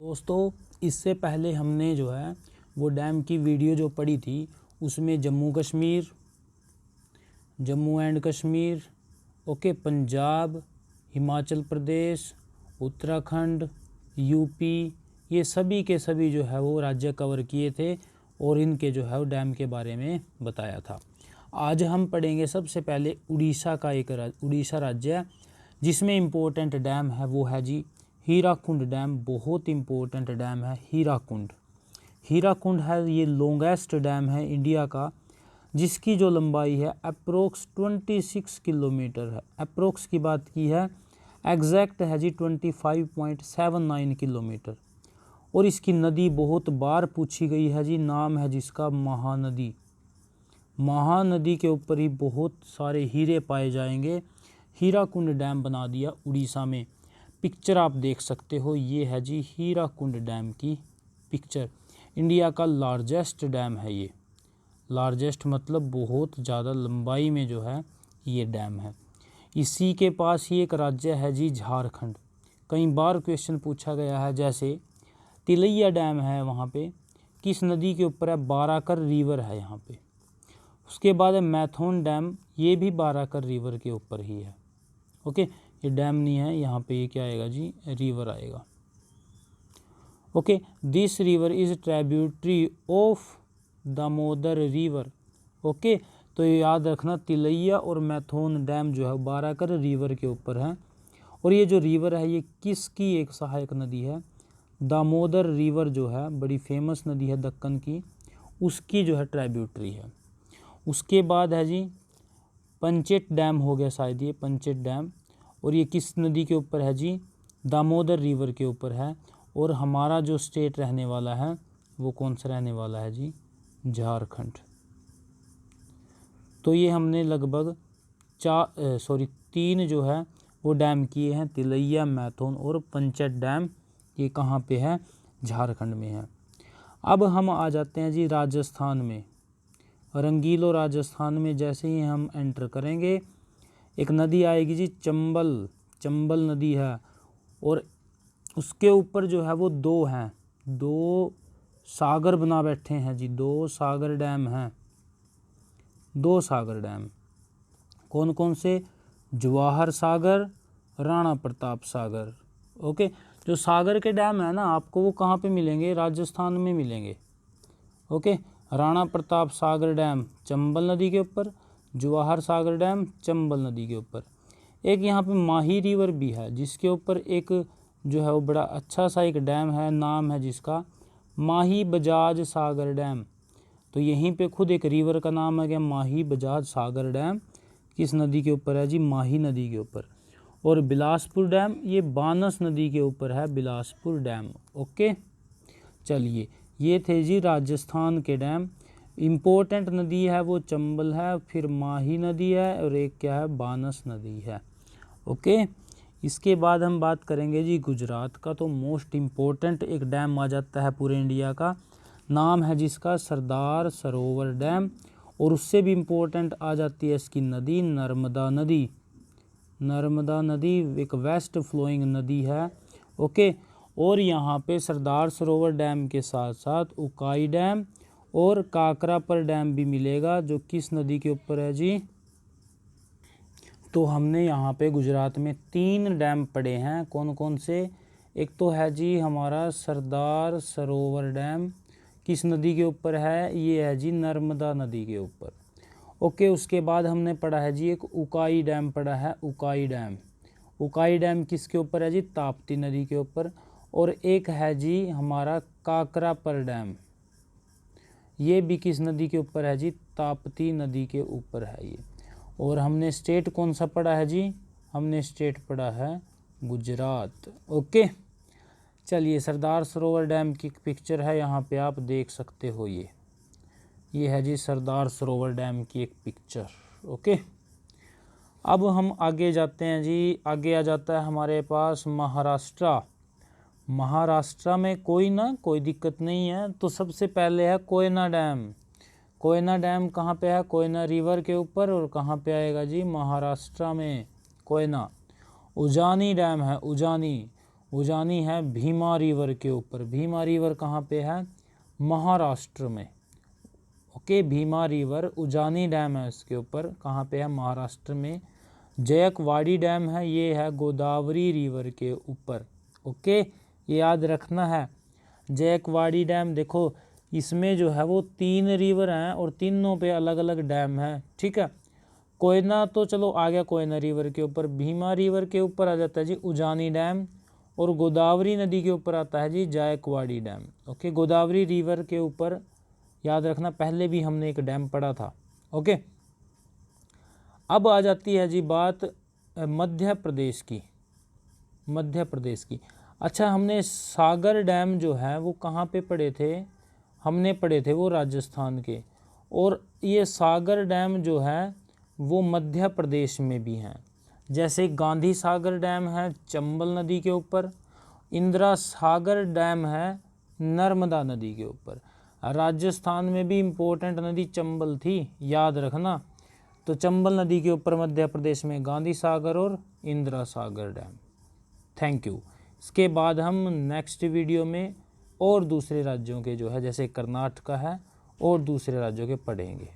दोस्तों, इससे पहले हमने जो है वो डैम की वीडियो जो पड़ी थी उसमें जम्मू एंड कश्मीर, पंजाब, हिमाचल प्रदेश, उत्तराखंड, यूपी, ये सभी के सभी जो है वो राज्य कवर किए थे और इनके जो है वो डैम के बारे में बताया था। आज हम पढ़ेंगे सबसे पहले उड़ीसा का उड़ीसा राज्य जिसमें इम्पोर्टेंट डैम है वो है जी हीराकुंड डैम। बहुत इम्पोर्टेंट डैम है हीराकुंड है। ये लॉन्गेस्ट डैम है इंडिया का, जिसकी जो लंबाई है अप्रोक्स 26 किलोमीटर है। अप्रोक्स की बात की है, एग्जैक्ट है जी 25.79 किलोमीटर। और इसकी नदी बहुत बार पूछी गई है जी, नाम है जिसका महानदी। महानदी के ऊपर ही बहुत सारे हीरे पाए जाएंगे। हीराकुंड डैम बना दिया उड़ीसा में। पिक्चर आप देख सकते हो, ये है जी हीराकुंड डैम की पिक्चर। इंडिया का लार्जेस्ट डैम है ये। लार्जेस्ट मतलब बहुत ज़्यादा लंबाई में जो है ये डैम है। इसी के पास ही एक राज्य है जी झारखंड। कई बार क्वेश्चन पूछा गया है, जैसे तिलैया डैम है वहाँ पे, किस नदी के ऊपर है? बाराकर रिवर है यहाँ पे। उसके बाद है मैथोन डैम, ये भी बाराकर रिवर के ऊपर ही है। ओके, ये डैम नहीं है यहाँ पे, ये क्या आएगा जी? रिवर आएगा। Okay, this river is tributary of Damodar river. Okay, तो ये याद रखना, तिलैया और मैथोन डैम जो है बाराकर रिवर के ऊपर है। और ये जो रिवर है ये किसकी एक सहायक नदी है? दामोदर रिवर जो है बड़ी फेमस नदी है दक्कन की, उसकी जो है ट्रिब्यूटरी है। उसके बाद है जी पंचेट डैम हो गया शायद, ये पंचेट डैम। और ये किस नदी के ऊपर है जी? दामोदर रिवर के ऊपर है। और हमारा जो स्टेट रहने वाला है वो कौन सा रहने वाला है जी? झारखंड। तो ये हमने लगभग तीन जो है वो डैम किए हैं, तिलैया, मैथोन और पंचेट डैम। ये कहाँ पे है? झारखंड में है। अब हम आ जाते हैं जी राजस्थान में। रंगीलो राजस्थान में जैसे ही हम एंटर करेंगे, एक नदी आएगी जी चंबल नदी है। और उसके ऊपर जो है वो दो सागर बना बैठे हैं जी। दो सागर डैम हैं। कौन कौन से? जवाहर सागर, राणा प्रताप सागर। ओके, जो सागर के डैम है ना, आपको वो कहाँ पे मिलेंगे? राजस्थान में मिलेंगे। ओके, राणा प्रताप सागर डैम चंबल नदी के ऊपर, जवाहर सागर डैम चंबल नदी के ऊपर। एक यहाँ पे माही रिवर भी है, जिसके ऊपर एक जो है वो बड़ा अच्छा सा एक डैम है, नाम है जिसका माही बजाज सागर डैम। तो यहीं पे खुद एक रिवर का नाम है क्या? माही बजाज सागर डैम। किस नदी के ऊपर है जी? माही नदी के ऊपर। और बिलासपुर डैम ये बानस नदी के ऊपर है, बिलासपुर डैम। ओके, चलिए, ये थे जी राजस्थान के डैम। इम्पोर्टेंट नदी है वो चंबल है, फिर माही नदी है और एक क्या है? बानस नदी है। ओके, इसके बाद हम बात करेंगे जी गुजरात का। तो मोस्ट इम्पोर्टेंट एक डैम आ जाता है पूरे इंडिया का, नाम है जिसका सरदार सरोवर डैम। और उससे भी इम्पोर्टेंट आ जाती है इसकी नदी, नर्मदा नदी। नर्मदा नदी एक वेस्ट फ्लोइंग नदी है। ओके, और यहाँ पे सरदार सरोवर डैम के साथ साथ उकाई डैम और काकरापर डैम भी मिलेगा, जो किस नदी के ऊपर है जी? तो हमने यहाँ पे गुजरात में 3 डैम पढ़े हैं। कौन कौन से? एक तो है जी हमारा सरदार सरोवर डैम, किस नदी के ऊपर है? ये है जी नर्मदा नदी के ऊपर। ओके, उसके बाद हमने पढ़ा है जी एक उकाई डैम पढ़ा है, उकाई डैम किसके ऊपर है जी? ताप्ती नदी के ऊपर। और एक है जी हमारा काकरापर डैम, ये भी किस नदी के ऊपर है जी? ताप्ती नदी के ऊपर है ये। और हमने स्टेट कौन सा पढ़ा है जी? हमने स्टेट पढ़ा है गुजरात। ओके, चलिए, सरदार सरोवर डैम की पिक्चर है यहाँ पे, आप देख सकते हो। ये है जी सरदार सरोवर डैम की एक पिक्चर। ओके, अब हम आगे जाते हैं जी। आगे आ जाता है हमारे पास महाराष्ट्र। महाराष्ट्र में कोई दिक्कत नहीं है। तो सबसे पहले है कोयना डैम। कोयना डैम कहाँ पे है? कोयना रिवर के ऊपर। और कहाँ पे आएगा जी? महाराष्ट्र में कोयना। उजानी डैम है, उजानी है भीमा रिवर के ऊपर। भीमा रिवर कहाँ पे है? महाराष्ट्र में। ओके, भीमा रिवर उजानी डैम है इसके ऊपर, कहाँ पे है? महाराष्ट्र में। जयकवाड़ी डैम है, ये है गोदावरी रिवर के ऊपर। ओके, ये याद रखना है। जयकवाड़ी डैम देखो, इसमें जो है वो 3 रिवर हैं और तीनों पे अलग अलग डैम है। ठीक है, कोयना तो चलो आ गया कोयना रिवर के ऊपर, भीमा रिवर के ऊपर आ जाता है जी उजानी डैम, और गोदावरी नदी के ऊपर आता है जी Jayakwadi dam. Okay, Godavari river के ऊपर याद रखना, पहले भी हमने एक डैम पढ़ा था। ओके, अब आ जाती है जी बात मध्य प्रदेश की। मध्य प्रदेश की, अच्छा, हमने सागर डैम जो है वो कहाँ पे पढ़े थे? हमने पढ़े थे वो राजस्थान के। और ये सागर डैम जो है वो मध्य प्रदेश में भी हैं। जैसे गांधी सागर डैम है चंबल नदी के ऊपर, इंदिरा सागर डैम है नर्मदा नदी के ऊपर। राजस्थान में भी इम्पोर्टेंट नदी चंबल थी, याद रखना। तो चंबल नदी के ऊपर मध्य प्रदेश में गांधी सागर और Indira Sagar dam. Thank you. इसके बाद हम नेक्स्ट वीडियो में और दूसरे राज्यों के जो है, जैसे कर्नाटक है और दूसरे राज्यों के पढ़ेंगे।